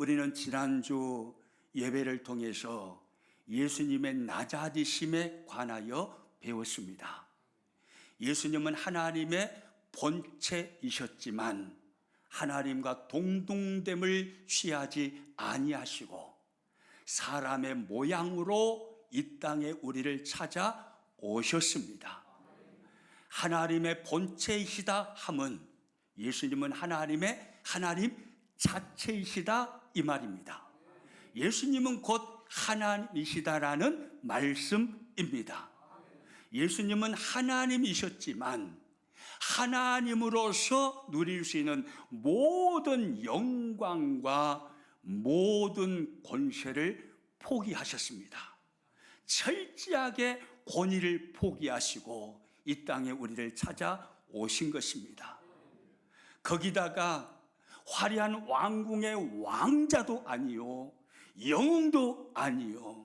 우리는 지난주 예배를 통해서 예수님의 낮아지심에 관하여 배웠습니다. 예수님은 하나님의 본체이셨지만 하나님과 동등됨을 취하지 아니하시고 사람의 모양으로 이 땅에 우리를 찾아오셨습니다. 하나님의 본체이시다 함은 예수님은 하나님 자체이시다 이 말입니다. 예수님은 곧 하나님이시다라는 말씀입니다. 예수님은 하나님이셨지만 하나님으로서 누릴 수 있는 모든 영광과 모든 권세를 포기하셨습니다. 철저하게 권위를 포기하시고 이 땅에 우리를 찾아오신 것입니다. 거기다가 화려한 왕궁의 왕자도 아니요, 영웅도 아니요,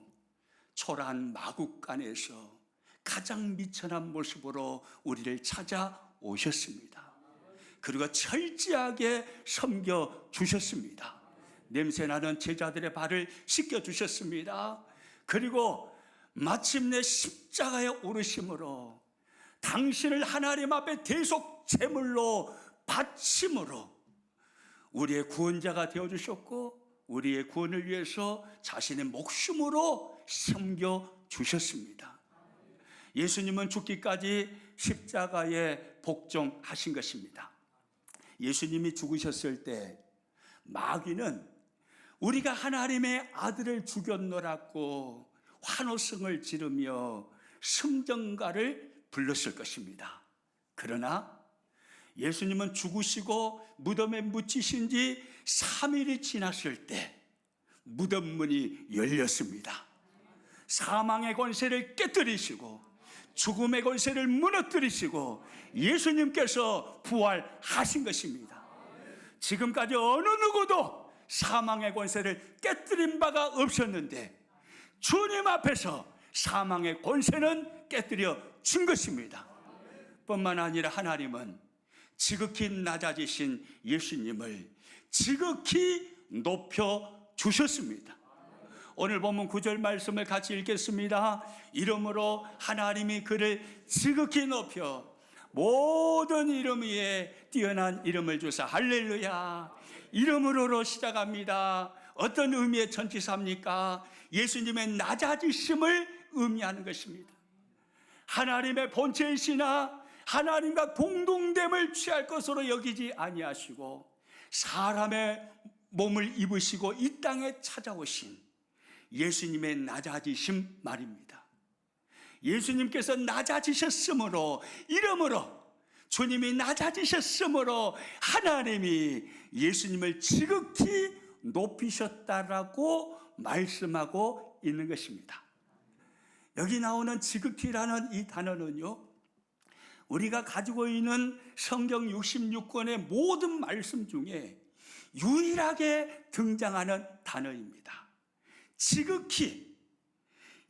초라한 마국간에서 가장 미천한 모습으로 우리를 찾아오셨습니다. 그리고 철저하게 섬겨주셨습니다. 냄새나는 제자들의 발을 씻겨주셨습니다. 그리고 마침내 십자가에 오르심으로 당신을 하나님 앞에 대속 제물로 바침으로 우리의 구원자가 되어주셨고 우리의 구원을 위해서 자신의 목숨으로 섬겨주셨습니다. 예수님은 죽기까지 십자가에 복종하신 것입니다. 예수님이 죽으셨을 때 마귀는 우리가 하나님의 아들을 죽였노라고 환호성을 지르며 승전가를 불렀을 것입니다. 그러나 예수님은 죽으시고 무덤에 묻히신 지 3일이 지났을 때 무덤 문이 열렸습니다. 사망의 권세를 깨뜨리시고 죽음의 권세를 무너뜨리시고 예수님께서 부활하신 것입니다. 지금까지 어느 누구도 사망의 권세를 깨뜨린 바가 없었는데 주님 앞에서 사망의 권세는 깨뜨려진 것입니다. 뿐만 아니라 하나님은 지극히 낮아지신 예수님을 지극히 높여주셨습니다. 오늘 본문 9절 말씀을 같이 읽겠습니다. 이러므로 하나님이 그를 지극히 높여 모든 이름 위에 뛰어난 이름을 주사 할렐루야. 이름으로로 시작합니다. 어떤 의미의 전치사입니까? 예수님의 낮아지심을 의미하는 것입니다. 하나님의 본체이시나 하나님과 동등됨을 취할 것으로 여기지 아니하시고 사람의 몸을 입으시고 이 땅에 찾아오신 예수님의 낮아지심 말입니다. 예수님께서 낮아지셨으므로 이러므로 주님이 낮아지셨으므로 하나님이 예수님을 지극히 높이셨다라고 말씀하고 있는 것입니다. 여기 나오는 지극히라는 이 단어는요, 우리가 가지고 있는 성경 66권의 모든 말씀 중에 유일하게 등장하는 단어입니다. 지극히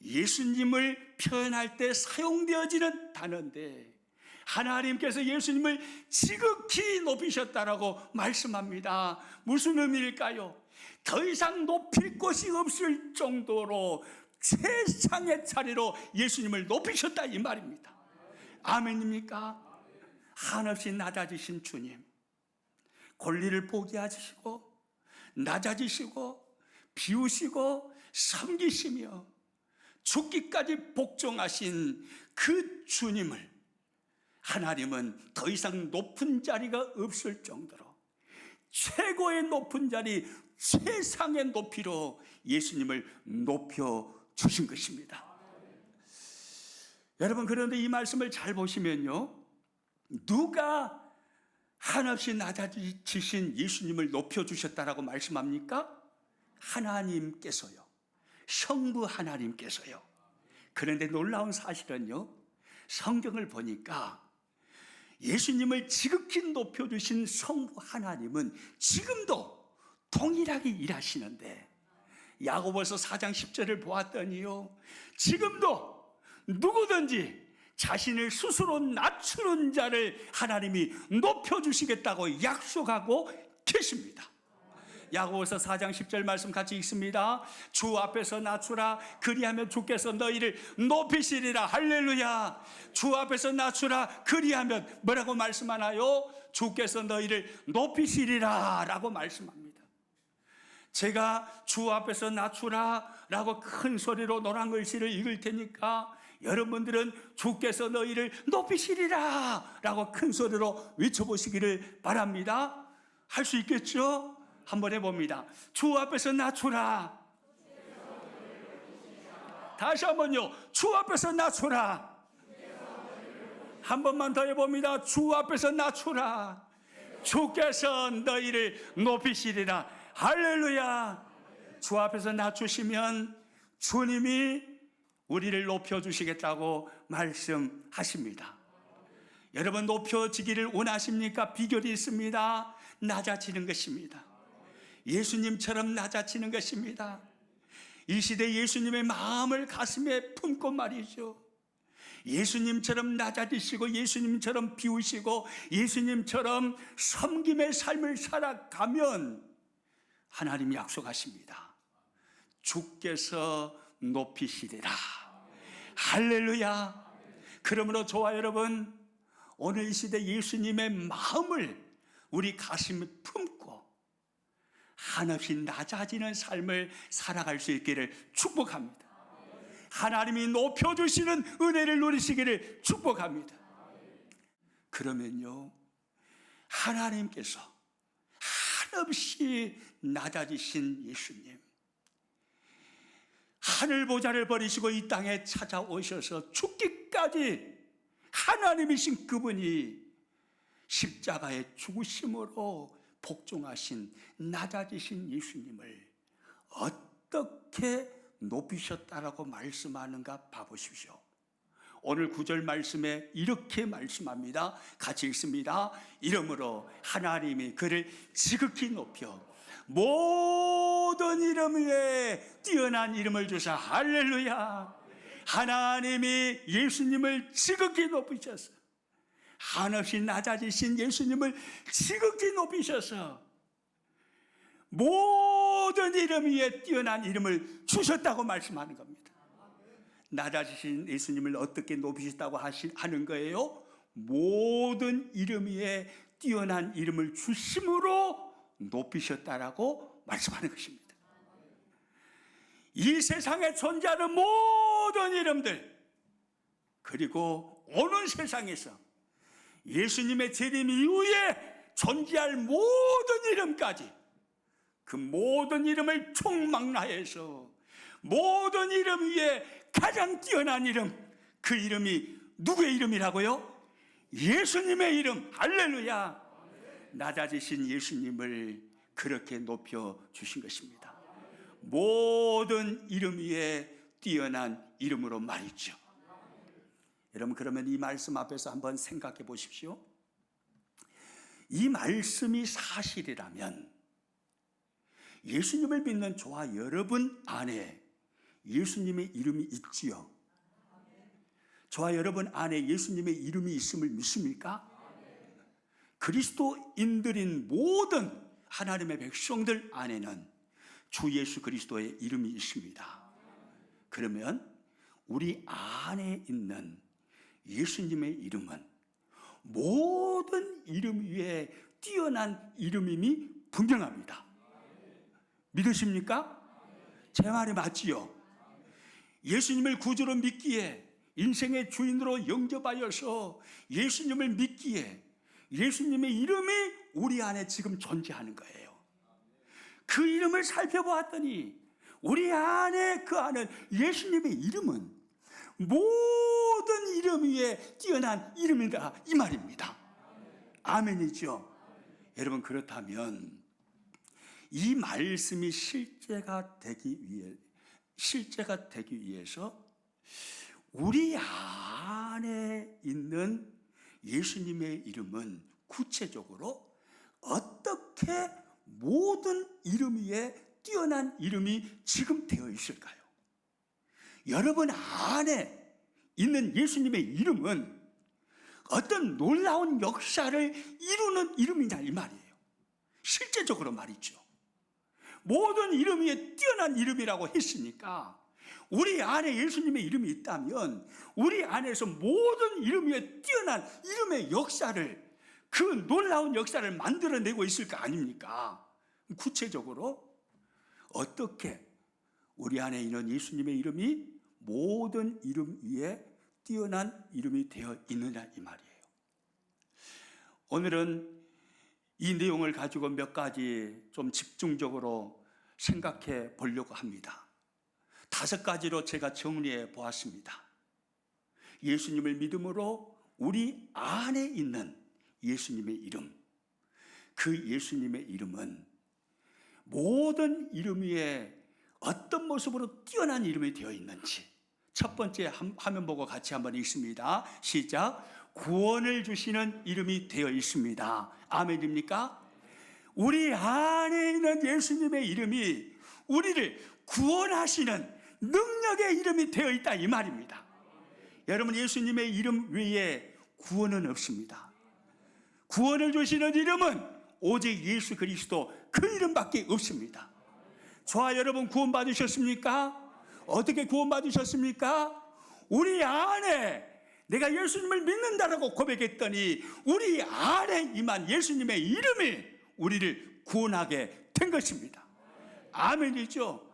예수님을 표현할 때 사용되어지는 단어인데 하나님께서 예수님을 지극히 높이셨다라고 말씀합니다. 무슨 의미일까요? 더 이상 높일 곳이 없을 정도로 최상의 자리로 예수님을 높이셨다 이 말입니다. 아멘입니까? 한없이 낮아지신 주님, 권리를 포기하시고 낮아지시고 비우시고 섬기시며 죽기까지 복종하신 그 주님을 하나님은 더 이상 높은 자리가 없을 정도로 최고의 높은 자리, 최상의 높이로 예수님을 높여주신 것입니다. 여러분, 그런데 이 말씀을 잘 보시면요, 누가 한없이 낮아지신 예수님을 높여주셨다라고 말씀합니까? 하나님께서요. 성부 하나님께서요. 그런데 놀라운 사실은요, 성경을 보니까 예수님을 지극히 높여주신 성부 하나님은 지금도 동일하게 일하시는데 야고보서 4장 10절을 보았더니요, 지금도 누구든지 자신을 스스로 낮추는 자를 하나님이 높여주시겠다고 약속하고 계십니다. 야고보서 4장 10절 말씀 같이 읽습니다. 주 앞에서 낮추라. 그리하면 주께서 너희를 높이시리라. 할렐루야. 주 앞에서 낮추라. 그리하면 뭐라고 말씀하나요? 주께서 너희를 높이시리라 라고 말씀합니다. 제가 주 앞에서 낮추라 라고 큰 소리로 노란 글씨를 읽을 테니까 여러분들은 주께서 너희를 높이시리라 라고 큰 소리로 외쳐보시기를 바랍니다. 할 수 있겠죠? 한번 해봅니다. 주 앞에서 낮추라. 다시 한번요. 주 앞에서 낮추라. 한 번만 더 해봅니다. 주 앞에서 낮추라. 주께서 너희를 높이시리라. 할렐루야. 주 앞에서 낮추시면 주님이 우리를 높여주시겠다고 말씀하십니다. 여러분, 높여지기를 원하십니까? 비결이 있습니다. 낮아지는 것입니다. 예수님처럼 낮아지는 것입니다. 이 시대 예수님의 마음을 가슴에 품고 말이죠. 예수님처럼 낮아지시고 예수님처럼 비우시고 예수님처럼 섬김의 삶을 살아가면 하나님이 약속하십니다. 주께서 높이시리라. 할렐루야. 그러므로 저와 여러분, 오늘 이 시대 예수님의 마음을 우리 가슴에 품고 한없이 낮아지는 삶을 살아갈 수 있기를 축복합니다. 하나님이 높여주시는 은혜를 누리시기를 축복합니다. 그러면요, 하나님께서 한없이 낮아지신 예수님, 하늘 보좌를 버리시고 이 땅에 찾아오셔서 죽기까지 하나님이신 그분이 십자가의 죽으심으로 복종하신 낮아지신 예수님을 어떻게 높이셨다라고 말씀하는가 봐보십시오. 오늘 9절 말씀에 이렇게 말씀합니다. 같이 읽습니다. 이러므로 하나님이 그를 지극히 높여 모든 이름 위에 뛰어난 이름을 주사. 할렐루야. 하나님이 예수님을 지극히 높이셔서, 한없이 낮아지신 예수님을 지극히 높이셔서 모든 이름 위에 뛰어난 이름을 주셨다고 말씀하는 겁니다. 낮아지신 예수님을 어떻게 높이셨다고 하는 거예요? 모든 이름 위에 뛰어난 이름을 주심으로 높이셨다라고 말씀하는 것입니다. 이 세상에 존재하는 모든 이름들, 그리고 오는 세상에서 예수님의 재림 이후에 존재할 모든 이름까지, 그 모든 이름을 총망라해서 모든 이름 위에 가장 뛰어난 이름, 그 이름이 누구의 이름이라고요? 예수님의 이름. 할렐루야. 낮아지신 예수님을 그렇게 높여주신 것입니다. 모든 이름 위에 뛰어난 이름으로 말이죠. 여러분, 그러면 이 말씀 앞에서 한번 생각해 보십시오. 이 말씀이 사실이라면 예수님을 믿는 저와 여러분 안에 예수님의 이름이 있지요. 저와 여러분 안에 예수님의 이름이 있음을 믿습니까? 그리스도인들인 모든 하나님의 백성들 안에는 주 예수 그리스도의 이름이 있습니다. 그러면 우리 안에 있는 예수님의 이름은 모든 이름 위에 뛰어난 이름임이 분명합니다. 믿으십니까? 제 말이 맞지요? 예수님을 구주로 믿기에, 인생의 주인으로 영접하여서 예수님을 믿기에 예수님의 이름이 우리 안에 지금 존재하는 거예요. 그 이름을 살펴보았더니 우리 안에 그 안에 예수님의 이름은 모든 이름 위에 뛰어난 이름이다, 이 말입니다. 아멘이죠? 여러분, 그렇다면 이 말씀이 실제가 되기 위해서 우리 안에 있는 예수님의 이름은 구체적으로 어떻게 모든 이름 위에 뛰어난 이름이 지금 되어 있을까요? 여러분 안에 있는 예수님의 이름은 어떤 놀라운 역사를 이루는 이름이냐, 이 말이에요. 실제적으로 말이죠. 모든 이름 위에 뛰어난 이름이라고 했으니까 우리 안에 예수님의 이름이 있다면 우리 안에서 모든 이름 위에 뛰어난 이름의 역사를, 그 놀라운 역사를 만들어내고 있을 거 아닙니까? 구체적으로 어떻게 우리 안에 있는 예수님의 이름이 모든 이름 위에 뛰어난 이름이 되어 있느냐 이 말이에요. 오늘은 이 내용을 가지고 몇 가지 좀 집중적으로 생각해 보려고 합니다. 5가지로 제가 정리해 보았습니다. 예수님을 믿음으로 우리 안에 있는 예수님의 이름, 그 예수님의 이름은 모든 이름 위에 어떤 모습으로 뛰어난 이름이 되어 있는지 첫 번째 화면 보고 같이 한번 읽습니다. 시작. 구원을 주시는 이름이 되어 있습니다. 아멘입니까? 우리 안에 있는 예수님의 이름이 우리를 구원하시는 능력의 이름이 되어 있다 이 말입니다. 여러분, 예수님의 이름 외에 구원은 없습니다. 구원을 주시는 이름은 오직 예수 그리스도 그 이름밖에 없습니다. 저와 여러분 구원받으셨습니까? 어떻게 구원받으셨습니까? 우리 안에 내가 예수님을 믿는다라고 고백했더니 우리 안에 임한 예수님의 이름이 우리를 구원하게 된 것입니다. 아멘이죠?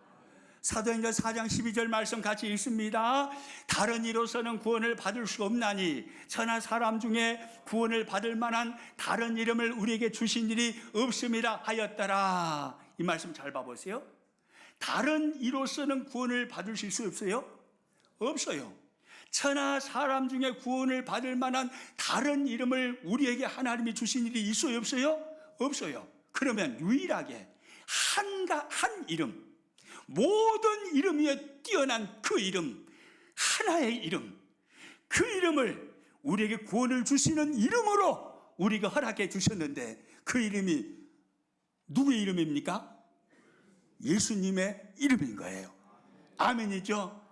사도행전 4장 12절 말씀 같이 읽습니다. 다른 이로서는 구원을 받을 수 없나니 천하 사람 중에 구원을 받을 만한 다른 이름을 우리에게 주신 일이 없음이라 하였더라. 이 말씀 잘 봐보세요. 다른 이로서는 구원을 받으실 수 없어요? 없어요. 천하 사람 중에 구원을 받을 만한 다른 이름을 우리에게 하나님이 주신 일이 있어요? 없어요? 없어요. 그러면 유일하게 한 이름, 모든 이름 위에 뛰어난 그 이름, 하나의 이름, 그 이름을 우리에게 구원을 주시는 이름으로 우리가 허락해 주셨는데 그 이름이 누구의 이름입니까? 예수님의 이름인 거예요. 아멘이죠?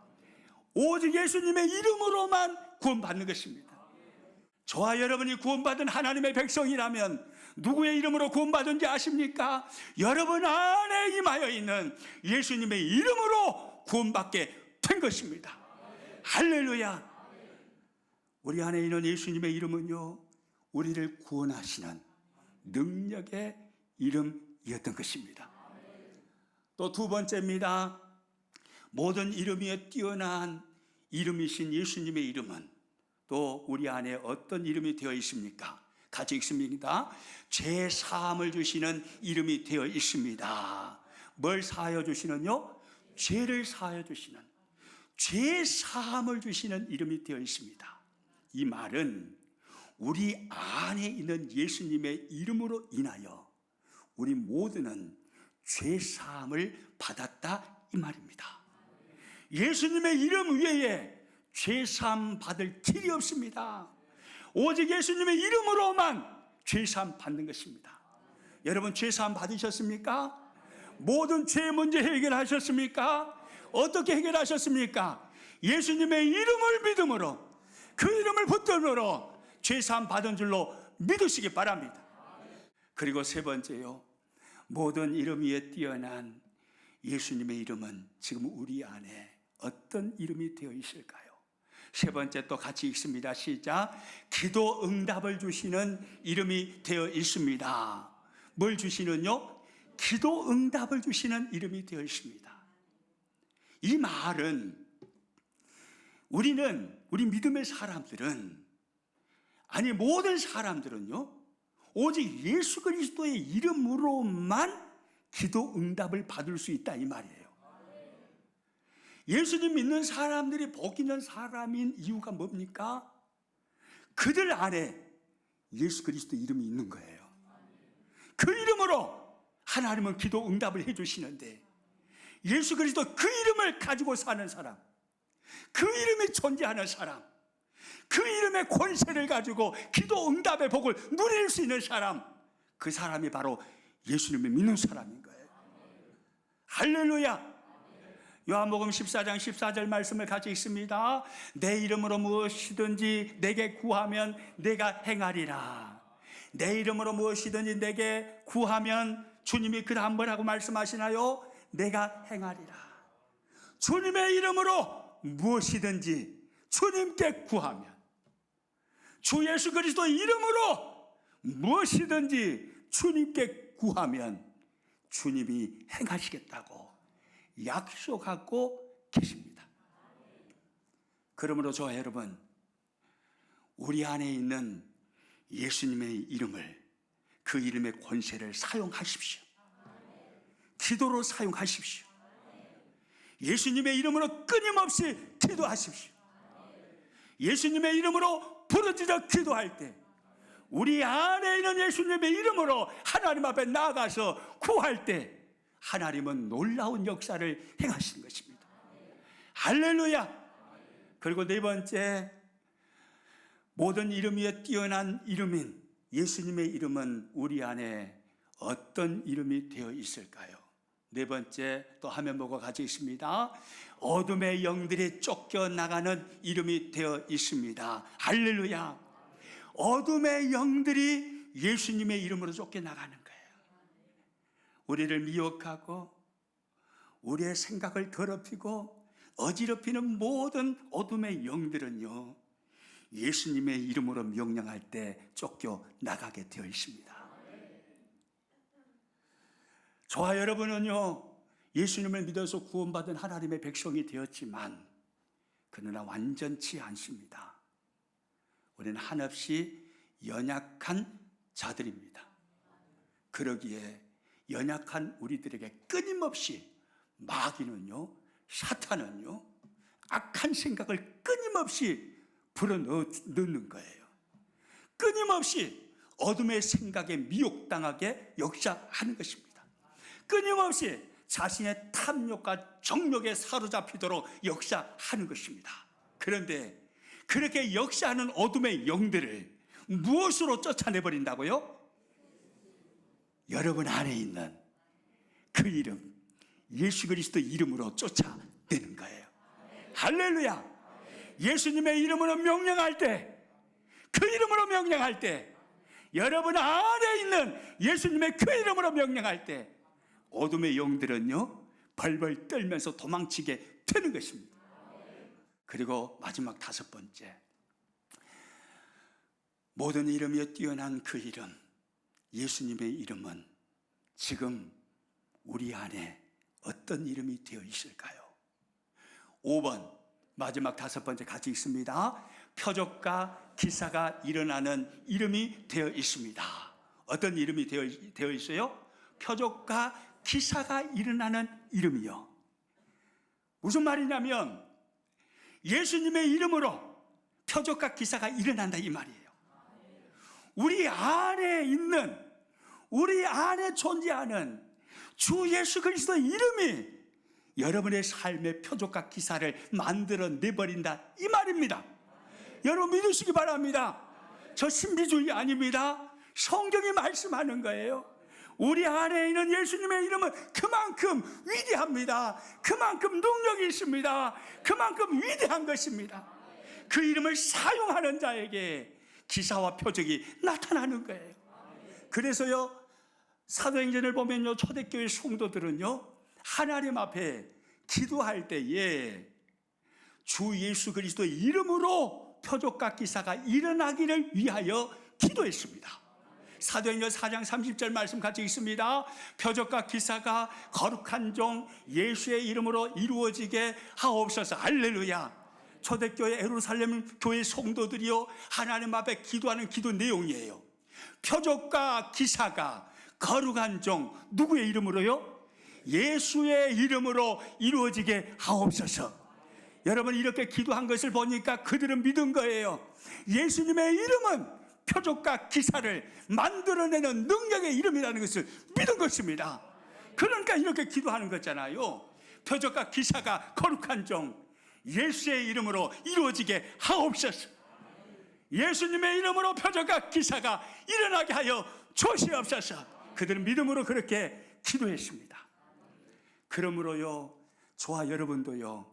오직 예수님의 이름으로만 구원받는 것입니다. 저와 여러분이 구원받은 하나님의 백성이라면 누구의 이름으로 구원받은지 아십니까? 여러분 안에 임하여 있는 예수님의 이름으로 구원받게 된 것입니다. 할렐루야. 우리 안에 있는 예수님의 이름은요, 우리를 구원하시는 능력의 이름이었던 것입니다. 또 2번째입니다. 모든 이름 위에 뛰어난 이름이신 예수님의 이름은 또 우리 안에 어떤 이름이 되어 있습니까? 같이 읽습니다. 죄 사함을 주시는 이름이 되어 있습니다. 뭘 사하여 주시는요? 죄를 사하여 주시는, 죄 사함을 주시는 이름이 되어 있습니다. 이 말은 우리 안에 있는 예수님의 이름으로 인하여 우리 모두는 죄 사함을 받았다 이 말입니다. 예수님의 이름 외에 죄 사함 받을 길이 없습니다. 오직 예수님의 이름으로만 죄 사함 받는 것입니다. 여러분 죄 사함 받으셨습니까? 모든 죄 문제 해결하셨습니까? 어떻게 해결하셨습니까? 예수님의 이름을 믿음으로, 그 이름을 붙들므로 죄 사함 받은 줄로 믿으시기 바랍니다. 그리고 3번째요, 모든 이름 위에 뛰어난 예수님의 이름은 지금 우리 안에 어떤 이름이 되어 있을까요? 3번째 또 같이 읽습니다. 시작. 기도 응답을 주시는 이름이 되어 있습니다. 뭘 주시는요? 기도 응답을 주시는 이름이 되어 있습니다. 이 말은 우리 믿음의 사람들은, 아니 모든 사람들은요, 오직 예수 그리스도의 이름으로만 기도 응답을 받을 수 있다 이 말이에요. 예수님 믿는 사람들이 복 있는 사람인 이유가 뭡니까? 그들 안에 예수 그리스도 이름이 있는 거예요. 그 이름으로 하나님은 기도 응답을 해주시는데, 예수 그리스도 그 이름을 가지고 사는 사람, 그 이름이 존재하는 사람, 그 이름의 권세를 가지고 기도 응답의 복을 누릴 수 있는 사람, 그 사람이 바로 예수님을 믿는 사람인 거예요. 할렐루야. 요한복음 14장 14절 말씀을 같이 읽습니다. 내 이름으로 무엇이든지 내게 구하면 내가 행하리라. 내 이름으로 무엇이든지 내게 구하면 주님이 그 다음 뭐라고 말씀하시나요? 내가 행하리라. 주님의 이름으로 무엇이든지 주님께 구하면, 주 예수 그리스도 이름으로 무엇이든지 주님께 구하면 주님이 행하시겠다고 약속하고 계십니다. 그러므로 저와 여러분, 우리 안에 있는 예수님의 이름을, 그 이름의 권세를 사용하십시오. 기도로 사용하십시오. 예수님의 이름으로 끊임없이 기도하십시오. 예수님의 이름으로 부르짖어 기도할 때 우리 안에 있는 예수님의 이름으로 하나님 앞에 나아가서 구할 때 하나님은 놀라운 역사를 행하시는 것입니다. 할렐루야. 그리고 네 번째, 모든 이름 위에 뛰어난 이름인 예수님의 이름은 우리 안에 어떤 이름이 되어 있을까요? 네 번째, 또 화면 보고 같이 있습니다. 어둠의 영들이 쫓겨나가는 이름이 되어 있습니다. 할렐루야. 어둠의 영들이 예수님의 이름으로 쫓겨나가는 거예요. 우리를 미혹하고 우리의 생각을 더럽히고 어지럽히는 모든 어둠의 영들은요, 예수님의 이름으로 명령할 때 쫓겨나가게 되어 있습니다. 저와 여러분은요, 예수님을 믿어서 구원받은 하나님의 백성이 되었지만 그러나 완전치 않습니다. 우리는 한없이 연약한 자들입니다. 그러기에 연약한 우리들에게 끊임없이 마귀는요, 사탄은요, 악한 생각을 끊임없이 불어넣는 거예요. 끊임없이 어둠의 생각에 미혹당하게 역사하는 것입니다. 끊임없이 자신의 탐욕과 정욕에 사로잡히도록 역사하는 것입니다. 그런데 그렇게 역사하는 어둠의 영들을 무엇으로 쫓아내버린다고요? 여러분 안에 있는 그 이름, 예수 그리스도 이름으로 쫓아내는 거예요. 할렐루야. 예수님의 이름으로 명령할 때, 그 이름으로 명령할 때, 여러분 안에 있는 예수님의 그 이름으로 명령할 때 어둠의 영들은요, 벌벌 떨면서 도망치게 되는 것입니다. 그리고 마지막 다섯 번째, 모든 이름 위에 뛰어난 그 이름, 예수님의 이름은 지금 우리 안에 어떤 이름이 되어 있을까요? 5번, 마지막 다섯 번째 같이 있습니다. 표적과 기사가 일어나는 이름이 되어 있습니다. 어떤 이름이 되어 있어요? 표적과 기사가 일어나는 이름이요. 무슨 말이냐면 예수님의 이름으로 표적과 기사가 일어난다 이 말이에요. 우리 안에 있는, 우리 안에 존재하는 주 예수 그리스도의 이름이 여러분의 삶의 표적과 기사를 만들어 내버린다 이 말입니다. 여러분 믿으시기 바랍니다. 저 신비주의 아닙니다. 성경이 말씀하는 거예요. 우리 안에 있는 예수님의 이름은 그만큼 위대합니다. 그만큼 능력이 있습니다. 그만큼 위대한 것입니다. 그 이름을 사용하는 자에게 기사와 표적이 나타나는 거예요. 그래서요, 사도행전을 보면요, 초대교회 성도들은요, 하나님 앞에 기도할 때에 주 예수 그리스도의 이름으로 표적과 기사가 일어나기를 위하여 기도했습니다. 사도행전 4장 30절 말씀 같이 있습니다. 표적과 기사가 거룩한 종 예수의 이름으로 이루어지게 하옵소서. 할렐루야. 초대교회 예루살렘 교회 성도들이요, 하나님 앞에 기도하는 기도 내용이에요. 표적과 기사가 거룩한 종, 누구의 이름으로요? 예수의 이름으로 이루어지게 하옵소서. 여러분 이렇게 기도한 것을 보니까 그들은 믿은 거예요. 예수님의 이름은 표적과 기사를 만들어내는 능력의 이름이라는 것을 믿은 것입니다. 그러니까 이렇게 기도하는 거잖아요. 표적과 기사가 거룩한 종 예수의 이름으로 이루어지게 하옵소서. 예수님의 이름으로 표적과 기사가 일어나게 하여 주시옵소서. 그들은 믿음으로 그렇게 기도했습니다. 그러므로요, 저와 여러분도요,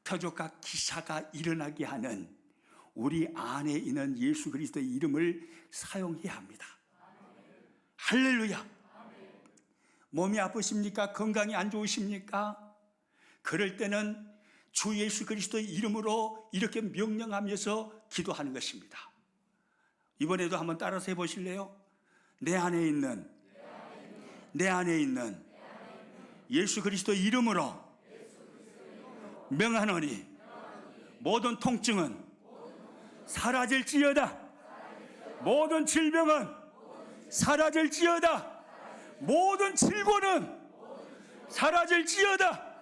표적과 기사가 일어나게 하는 우리 안에 있는 예수 그리스도의 이름을 사용해야 합니다. 할렐루야. 몸이 아프십니까? 건강이 안 좋으십니까? 그럴 때는 주 예수 그리스도의 이름으로 이렇게 명령하면서 기도하는 것입니다. 이번에도 한번 따라서 해보실래요? 내 안에 있는 예수 그리스도의 이름으로 명하노니 모든 통증은 사라질지어다. 모든 질병은 사라질지어다. 모든 질고는 사라질지어다.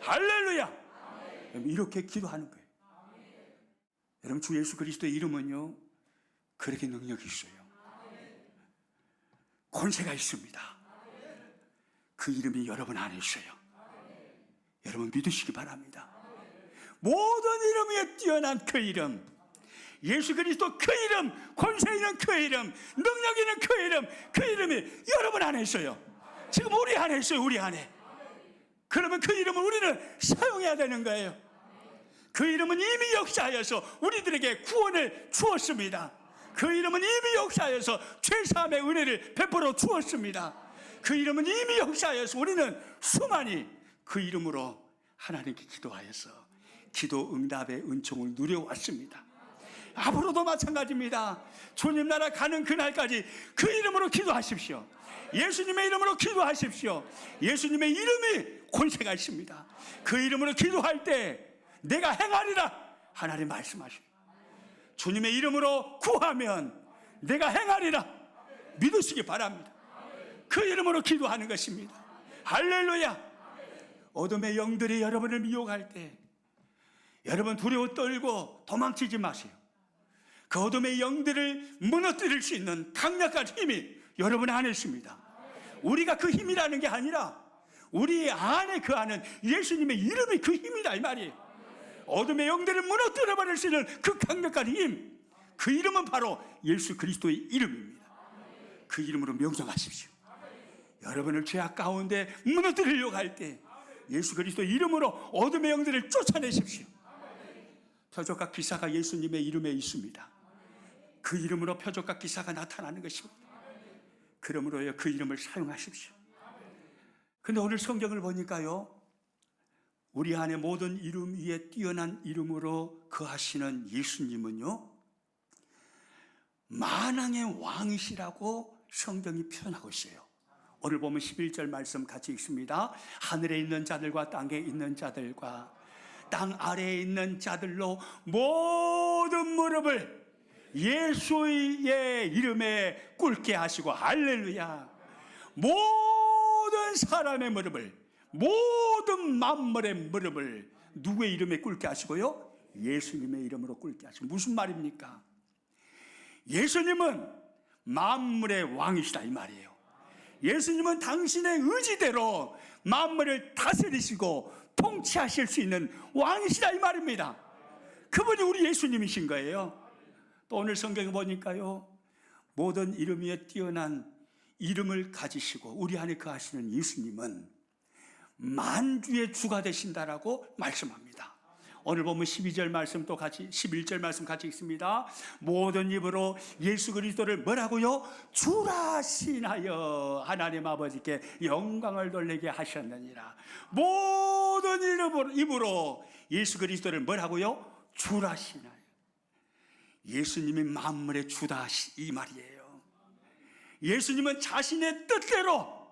할렐루야. 이렇게 기도하는 거예요. 여러분, 주 예수 그리스도의 이름은요, 그렇게 능력이 있어요. 권세가 있습니다. 그 이름이 여러분 안에 있어요. 여러분 믿으시기 바랍니다. 모든 이름 위에 뛰어난 그 이름, 예수 그리스도 그 이름, 권세 있는 그 이름, 능력 있는 그 이름, 그 이름이 여러분 안에 있어요. 지금 우리 안에 있어요. 우리 안에. 그러면 그 이름을 우리는 사용해야 되는 거예요. 그 이름은 이미 역사하여서 우리들에게 구원을 주었습니다. 그 이름은 이미 역사하여서 죄사함의 은혜를 베풀어 주었습니다. 그 이름은 이미 역사하여서 우리는 수많이 그 이름으로 하나님께 기도하여서 기도 응답의 은총을 누려왔습니다. 앞으로도 마찬가지입니다. 주님 나라 가는 그날까지 그 이름으로 기도하십시오. 예수님의 이름으로 기도하십시오. 예수님의 이름이 권세가 있습니다. 그 이름으로 기도할 때 내가 행하리라 하나님 말씀하십니다. 주님의 이름으로 구하면 내가 행하리라 믿으시기 바랍니다. 그 이름으로 기도하는 것입니다. 할렐루야. 어둠의 영들이 여러분을 미혹할 때 여러분 두려워 떨고 도망치지 마세요. 그 어둠의 영들을 무너뜨릴 수 있는 강력한 힘이 여러분 안에 있습니다. 우리가 그 힘이라는 게 아니라 우리 안에 그 아는 예수님의 이름이 그 힘이다 이 말이에요. 어둠의 영들을 무너뜨려 버릴 수 있는 그 강력한 힘, 그 이름은 바로 예수 그리스도의 이름입니다. 그 이름으로 명령하십시오. 여러분을 죄악 가운데 무너뜨리려고 할 때 예수 그리스도 이름으로 어둠의 영들을 쫓아내십시오. 표적과 기사가 예수님의 이름에 있습니다. 그 이름으로 표적과 기사가 나타나는 것입니다. 그러므로 그 이름을 사용하십시오. 근데 오늘 성경을 보니까요, 우리 안에 모든 이름 위에 뛰어난 이름으로 거하시는 예수님은요, 만왕의 왕이시라고 성경이 표현하고 있어요. 오늘 보면 11절 말씀 같이 읽습니다. 하늘에 있는 자들과 땅에 있는 자들과 땅 아래에 있는 자들로 모든 무릎을 예수의 이름에 꿇게 하시고, 할렐루야. 모든 사람의 무릎을, 모든 만물의 무릎을 누구의 이름에 꿇게 하시고요? 예수님의 이름으로 꿇게 하시고. 무슨 말입니까? 예수님은 만물의 왕이시다 이 말이에요. 예수님은 당신의 의지대로 만물을 다스리시고 통치하실 수 있는 왕이시다 이 말입니다. 그분이 우리 예수님이신 거예요. 또 오늘 성경에 보니까요, 모든 이름 위에 뛰어난 이름을 가지시고 우리 안에 거하시는 예수님은 만주의 주가 되신다라고 말씀합니다. 오늘 보면 12절 말씀 또 같이 11절 말씀 같이 읽습니다. 모든 입으로 예수 그리스도를 뭐라고요? 주라 신하여 하나님 아버지께 영광을 돌리게 하셨느니라. 모든 입으로 예수 그리스도를 뭐라고요? 주라 신하여. 예수님이 만물의 주다 이 말이에요. 예수님은 자신의 뜻대로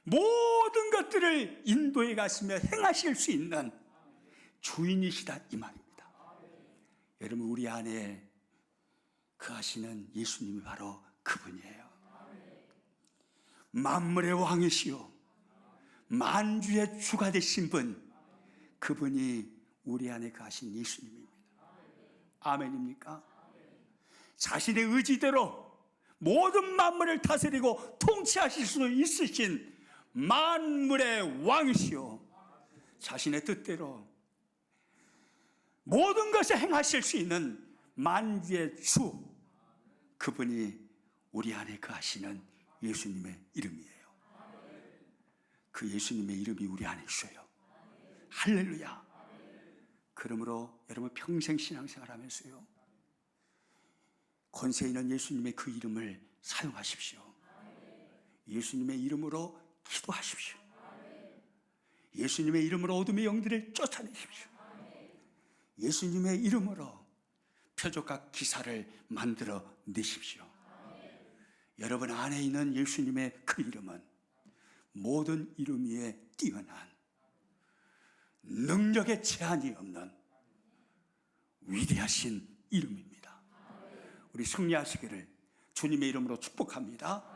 모든 것들을 인도해 가시며 행하실 수 있는 주인이시다 이 말입니다. 여러분, 우리 안에 거하시는 예수님이 바로 그분이에요. 만물의 왕이시요 만주의 주가 되신 분, 그분이 우리 안에 거하신 예수님입니다. 아멘입니까? 자신의 의지대로 모든 만물을 다스리고 통치하실 수 있으신 만물의 왕이시요 자신의 뜻대로 모든 것을 행하실 수 있는 만주의 주, 그분이 우리 안에 거하시는 예수님의 이름이에요. 그 예수님의 이름이 우리 안에 있어요. 할렐루야. 그러므로 여러분 평생 신앙생활 하면서요, 권세 있는 예수님의 그 이름을 사용하십시오. 예수님의 이름으로 기도하십시오. 예수님의 이름으로 어둠의 영들을 쫓아내십시오. 예수님의 이름으로 표적과 기사를 만들어 내십시오. 여러분 안에 있는 예수님의 그 이름은 모든 이름 위에 뛰어난 능력의 제한이 없는 위대하신 이름입니다. 우리 승리하시기를 주님의 이름으로 축복합니다.